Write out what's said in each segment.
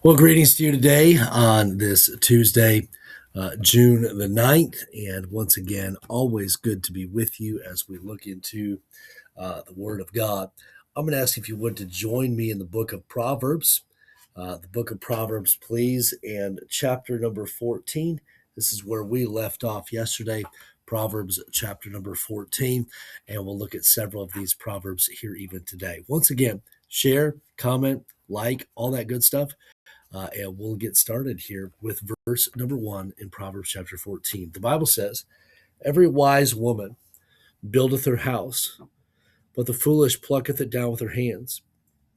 Well, greetings to you today on this Tuesday, June the 9th. And once again, always good to be with you as we look into the Word of God. I'm going to ask if you would to join me in the book of Proverbs, the book of Proverbs, please, and chapter number 14. This is where we left off yesterday, Proverbs chapter number 14, and we'll look at several of these Proverbs here even today. Once again, share, comment, like, all that good stuff. And we'll get started here with verse number 1 in Proverbs chapter 14. The Bible says, "Every wise woman buildeth her house, but the foolish plucketh it down with her hands.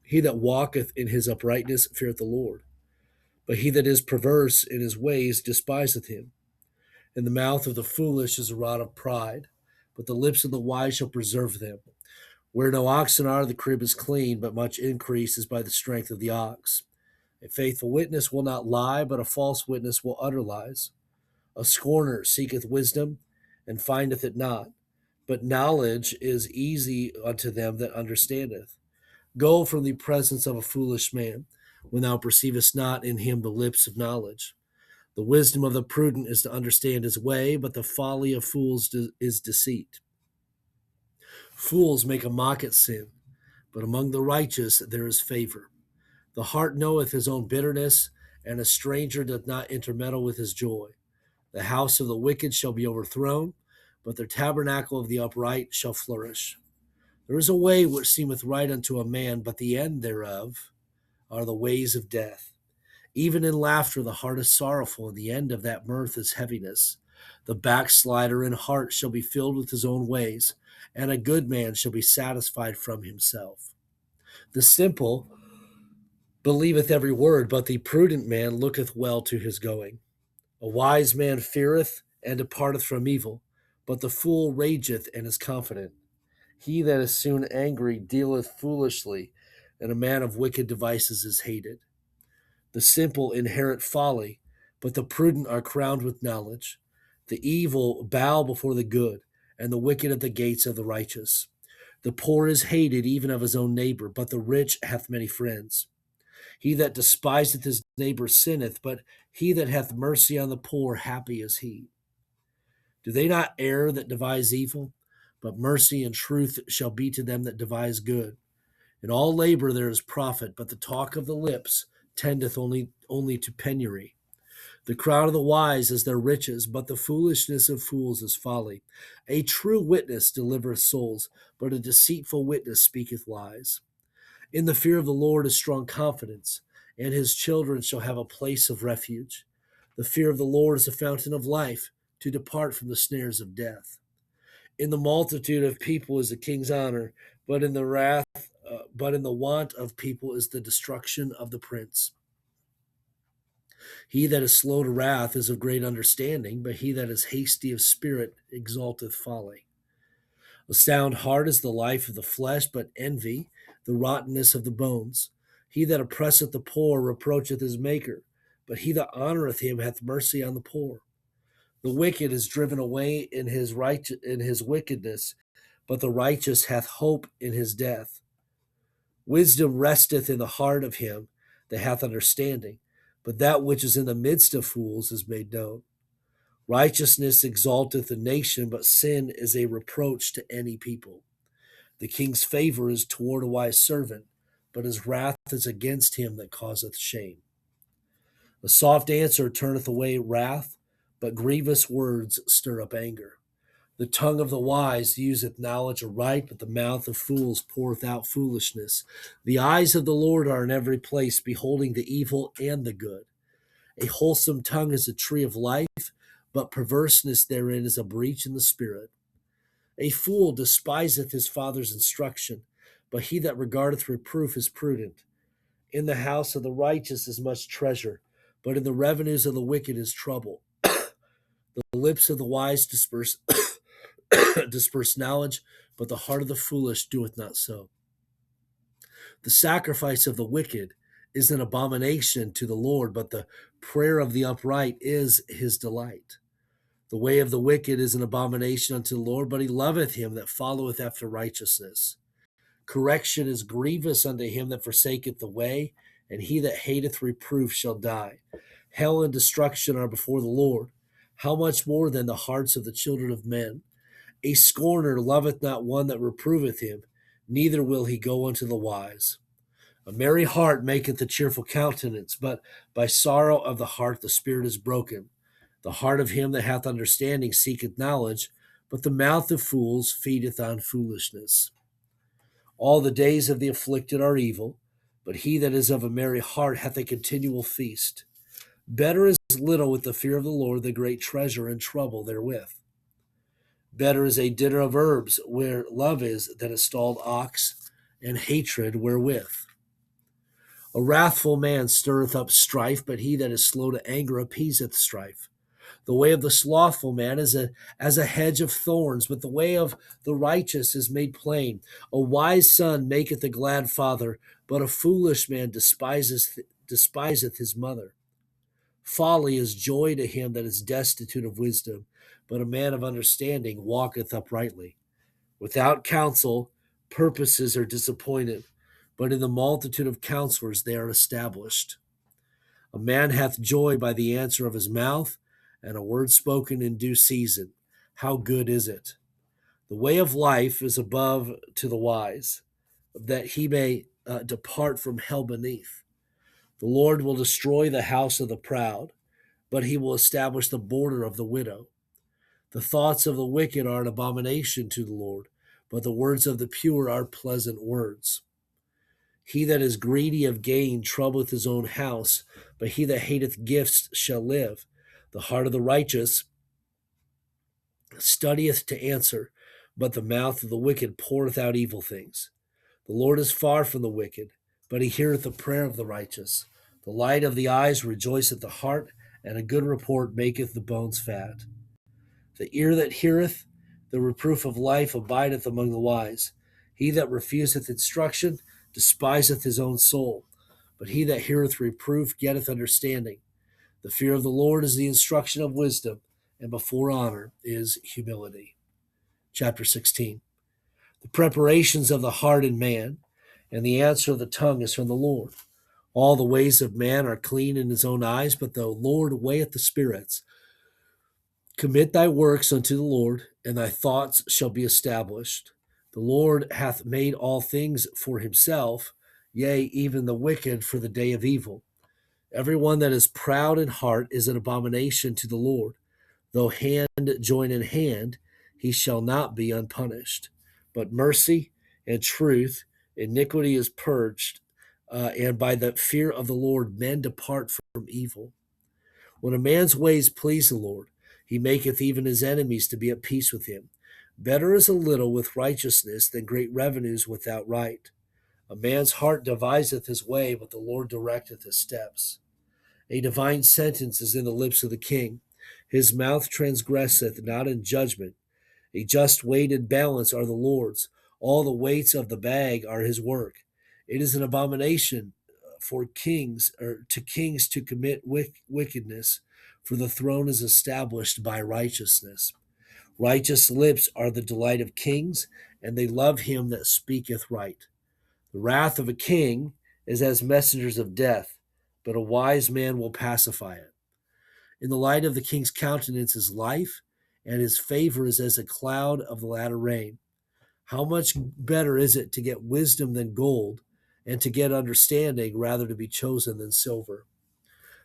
He that walketh in his uprightness feareth the Lord, but he that is perverse in his ways despiseth him. In the mouth of the foolish is a rod of pride, but the lips of the wise shall preserve them. Where no oxen are, the crib is clean, but much increase is by the strength of the ox. A faithful witness will not lie, but a false witness will utter lies. A scorner seeketh wisdom, and findeth it not. But knowledge is easy unto them that understandeth. Go from the presence of a foolish man, when thou perceivest not in him the lips of knowledge. The wisdom of the prudent is to understand his way, but the folly of fools is deceit. Fools make a mock at sin, but among the righteous there is favor. The heart knoweth his own bitterness, and a stranger doth not intermeddle with his joy. The house of the wicked shall be overthrown, but the tabernacle of the upright shall flourish. There is a way which seemeth right unto a man, but the end thereof are the ways of death. Even in laughter the heart is sorrowful, and the end of that mirth is heaviness. The backslider in heart shall be filled with his own ways, and a good man shall be satisfied from himself. The simple believeth every word, but the prudent man looketh well to his going. A wise man feareth and departeth from evil, but the fool rageth and is confident. He that is soon angry dealeth foolishly, and a man of wicked devices is hated. The simple inherit folly, but the prudent are crowned with knowledge. The evil bow before the good, and the wicked at the gates of the righteous. The poor is hated even of his own neighbor, but the rich hath many friends. He that despiseth his neighbor sinneth, but he that hath mercy on the poor, happy is he. Do they not err that devise evil? But mercy and truth shall be to them that devise good. In all labor there is profit, but the talk of the lips tendeth only to penury. The crown of the wise is their riches, but the foolishness of fools is folly. A true witness delivereth souls, but a deceitful witness speaketh lies. In the fear of the Lord is strong confidence, and his children shall have a place of refuge. The fear of the Lord is a fountain of life, to depart from the snares of death. In the multitude of people is the king's honor, but in the want of people is the destruction of the prince. He that is slow to wrath is of great understanding, but he that is hasty of spirit exalteth folly. A sound heart is the life of the flesh, but envy the rottenness of the bones. He that oppresseth the poor reproacheth his maker, but he that honoreth him hath mercy on the poor. The wicked is driven away in his wickedness, but the righteous hath hope in his death. Wisdom resteth in the heart of him that hath understanding, but that which is in the midst of fools is made known. Righteousness exalteth a nation, but sin is a reproach to any people. The king's favor is toward a wise servant, but his wrath is against him that causeth shame. A soft answer turneth away wrath, but grievous words stir up anger. The tongue of the wise useth knowledge aright, but the mouth of fools poureth out foolishness. The eyes of the Lord are in every place, beholding the evil and the good. A wholesome tongue is a tree of life, but perverseness therein is a breach in the spirit. A fool despiseth his father's instruction, but he that regardeth reproof is prudent. In the house of the righteous is much treasure, but in the revenues of the wicked is trouble. The lips of the wise disperse disperse knowledge, but the heart of the foolish doeth not so. The sacrifice of the wicked is an abomination to the Lord, but the prayer of the upright is his delight. The way of the wicked is an abomination unto the Lord, but he loveth him that followeth after righteousness. Correction is grievous unto him that forsaketh the way, and he that hateth reproof shall die. Hell and destruction are before the Lord. How much more than the hearts of the children of men? A scorner loveth not one that reproveth him, neither will he go unto the wise. A merry heart maketh a cheerful countenance, but by sorrow of the heart the spirit is broken. The heart of him that hath understanding seeketh knowledge, but the mouth of fools feedeth on foolishness. All the days of the afflicted are evil, but he that is of a merry heart hath a continual feast. Better is little with the fear of the Lord than great treasure and trouble therewith. Better is a dinner of herbs where love is than a stalled ox, and hatred wherewith. A wrathful man stirreth up strife, but he that is slow to anger appeaseth strife. The way of the slothful man is as a hedge of thorns, but the way of the righteous is made plain. A wise son maketh a glad father, but a foolish man despiseth his mother. Folly is joy to him that is destitute of wisdom, but a man of understanding walketh uprightly. Without counsel, purposes are disappointed, but in the multitude of counselors they are established. A man hath joy by the answer of his mouth, and a word spoken in due season. How good is it! The way of life is above to the wise, that he may depart from hell beneath. The Lord will destroy the house of the proud, but he will establish the border of the widow. The thoughts of the wicked are an abomination to the Lord, but the words of the pure are pleasant words. He that is greedy of gain troubleth his own house, but he that hateth gifts shall live. The heart of the righteous studieth to answer, but the mouth of the wicked poureth out evil things. The Lord is far from the wicked, but he heareth the prayer of the righteous. The light of the eyes rejoiceth the heart, and a good report maketh the bones fat. The ear that heareth the reproof of life abideth among the wise. He that refuseth instruction despiseth his own soul, but he that heareth reproof getteth understanding. The fear of the Lord is the instruction of wisdom, and before honor is humility. Chapter 16. The preparations of the heart in man, and the answer of the tongue is from the Lord. All the ways of man are clean in his own eyes, but the Lord weigheth the spirits. Commit thy works unto the Lord, and thy thoughts shall be established. The Lord hath made all things for himself, yea, even the wicked for the day of evil. Every one that is proud in heart is an abomination to the Lord. Though hand join in hand, he shall not be unpunished. But mercy and truth, iniquity is purged, and by the fear of the Lord men depart from evil. When a man's ways please the Lord, he maketh even his enemies to be at peace with him. Better is a little with righteousness than great revenues without right. A man's heart deviseth his way, but the Lord directeth his steps. A divine sentence is in the lips of the king. His mouth transgresseth not in judgment. A just weight and balance are the Lord's. All the weights of the bag are his work. It is an abomination for kings, or to kings, to commit wickedness, for the throne is established by righteousness. Righteous lips are the delight of kings, and they love him that speaketh right. The wrath of a king is as messengers of death, but a wise man will pacify it. In the light of the king's countenance is life, and his favor is as a cloud of the latter rain. How much better is it to get wisdom than gold, and to get understanding rather to be chosen than silver?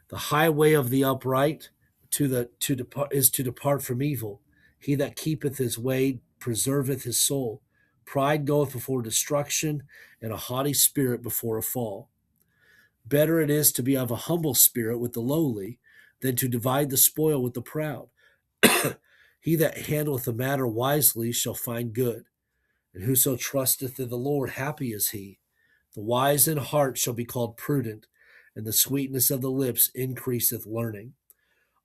The highway of the upright is to depart from evil. He that keepeth his way preserveth his soul. Pride goeth before destruction, and a haughty spirit before a fall. Better it is to be of a humble spirit with the lowly, than to divide the spoil with the proud. He that handleth the matter wisely shall find good, and whoso trusteth in the Lord, happy is he. The wise in heart shall be called prudent, and the sweetness of the lips increaseth learning.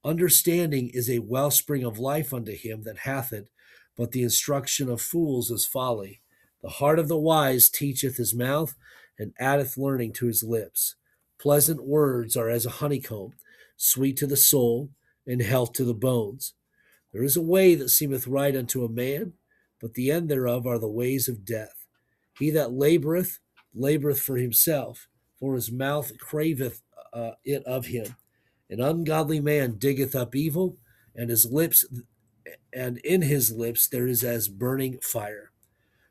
Understanding is a wellspring of life unto him that hath it, but the instruction of fools is folly. The heart of the wise teacheth his mouth, and addeth learning to his lips. Pleasant words are as a honeycomb, sweet to the soul, and health to the bones. There is a way that seemeth right unto a man, but the end thereof are the ways of death. He that laboureth, laboureth for himself, for his mouth craveth it of him. An ungodly man diggeth up evil, and his lips and in his lips there is as burning fire.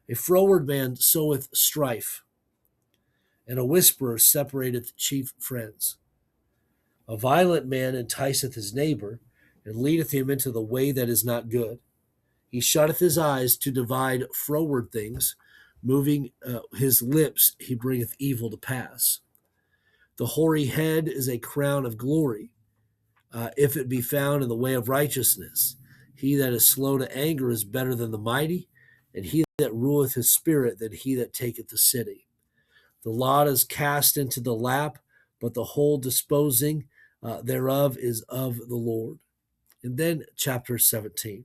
A froward man soweth strife, and a whisperer separateth chief friends. A violent man enticeth his neighbor, and leadeth him into the way that is not good. He shutteth his eyes to divide froward things, moving his lips he bringeth evil to pass. The hoary head is a crown of glory, if it be found in the way of righteousness. He that is slow to anger is better than the mighty, and he that ruleth his spirit than he that taketh the city. The lot is cast into the lap, but the whole disposing thereof is of the Lord. And then chapter 17.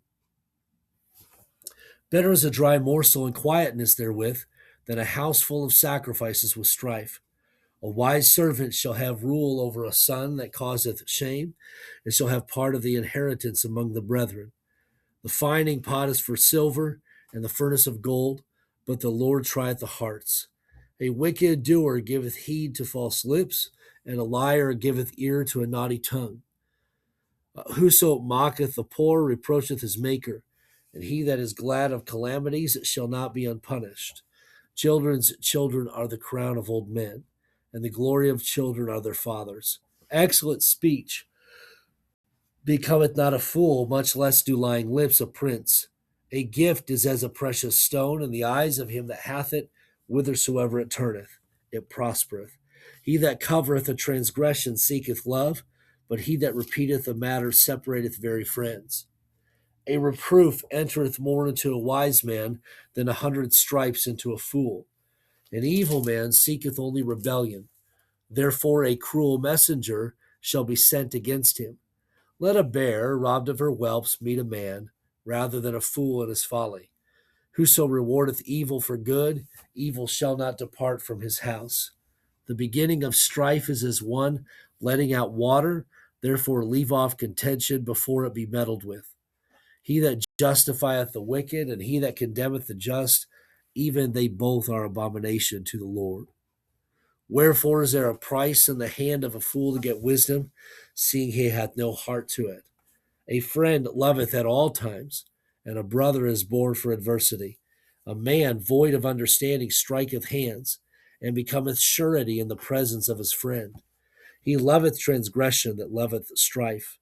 Better is a dry morsel and quietness therewith than a house full of sacrifices with strife. A wise servant shall have rule over a son that causeth shame, and shall have part of the inheritance among the brethren. The fining pot is for silver, and the furnace of gold, but the Lord trieth the hearts. A wicked doer giveth heed to false lips, and a liar giveth ear to a naughty tongue. Whoso mocketh the poor reproacheth his maker, and he that is glad of calamities shall not be unpunished. Children's children are the crown of old men, and the glory of children are their fathers. Excellent speech becometh not a fool, much less do lying lips a prince. A gift is as a precious stone in the eyes of him that hath it, whithersoever it turneth, it prospereth. He that covereth a transgression seeketh love, but he that repeateth a matter separateth very friends. A reproof entereth more into a wise man than 100 stripes into a fool. An evil man seeketh only rebellion. Therefore a cruel messenger shall be sent against him. Let a bear robbed of her whelps meet a man, rather than a fool in his folly. Whoso rewardeth evil for good, evil shall not depart from his house. The beginning of strife is as one letting out water, therefore leave off contention before it be meddled with. He that justifieth the wicked, and he that condemneth the just, even they both are abomination to the Lord. Wherefore is there a price in the hand of a fool to get wisdom, seeing he hath no heart to it? A friend loveth at all times, and a brother is born for adversity. A man void of understanding striketh hands, and becometh surety in the presence of his friend. He loveth transgression that loveth strife,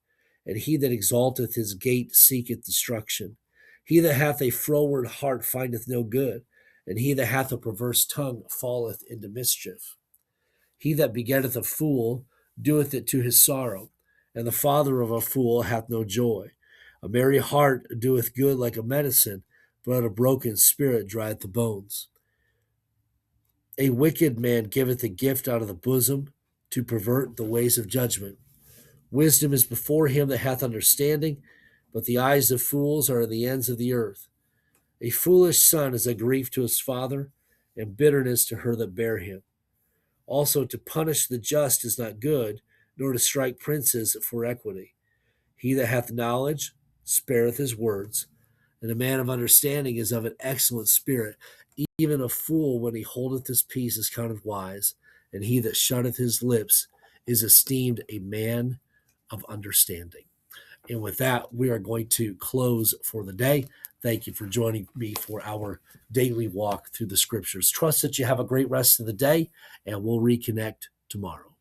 and he that exalteth his gate seeketh destruction. He that hath a froward heart findeth no good, and he that hath a perverse tongue falleth into mischief. He that begetteth a fool doeth it to his sorrow, and the father of a fool hath no joy. A merry heart doeth good like a medicine, but a broken spirit drieth the bones. A wicked man giveth a gift out of the bosom to pervert the ways of judgment. Wisdom is before him that hath understanding, but the eyes of fools are in the ends of the earth. A foolish son is a grief to his father, and bitterness to her that bare him. Also, to punish the just is not good, nor to strike princes for equity. He that hath knowledge spareth his words, and a man of understanding is of an excellent spirit. Even a fool, when he holdeth his peace, is counted wise, and he that shutteth his lips is esteemed a man of understanding. And with that, we are going to close for the day. Thank you for joining me for our daily walk through the scriptures. Trust that you have a great rest of the day, and we'll reconnect tomorrow.